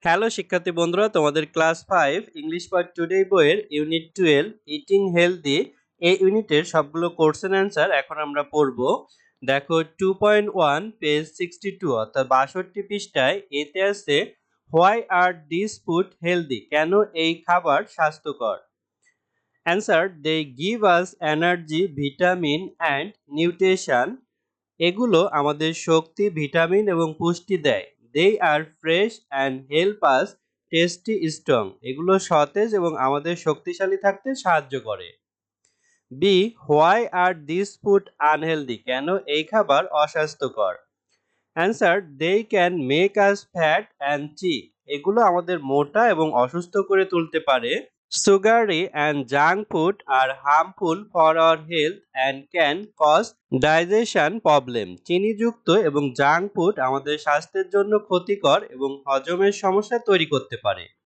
Hello শিক্ষার্থী বন্ধুরা, তোমাদের ক্লাস 5 ইংলিশ ফর টুডে বইয়ের ইউনিট 12 ইটিং হেলদি এই ইউনিটের সবগুলো কোশ্চেন অ্যান্সার এখন আমরা পড়ব। দেখো 2.1 পেজ 62 অর্থাৎ 62 পৃষ্ঠায় এতে আছে why are this food healthy, কেন এই খাবার স্বাস্থ্যকর। Answer, they give us energy, vitamin and nutrition. এগুলো আমাদের শক্তি, ভিটামিন এবং পুষ্টি দেয়। They are fresh and help us tasty strong. এগুলো সতেজ এবং আমাদের শক্তিশালী থাকতে সাহায্য করে। B, why are this food unhealthy, কেন এই খাবার অস্বাস্থ্যকর। Answer, they can make us fat and sick. এগুলো আমাদের মোটা এবং অসুস্থ করে তুলতে পারে। Sugary and junk food are harmful for our health and can cause digestion problem. চিনিযুক্ত এবং জাঙ্ক ফুড আমাদের স্বাস্থ্যের জন্য ক্ষতিকর এবং হজমের সমস্যা তৈরি করতে পারে।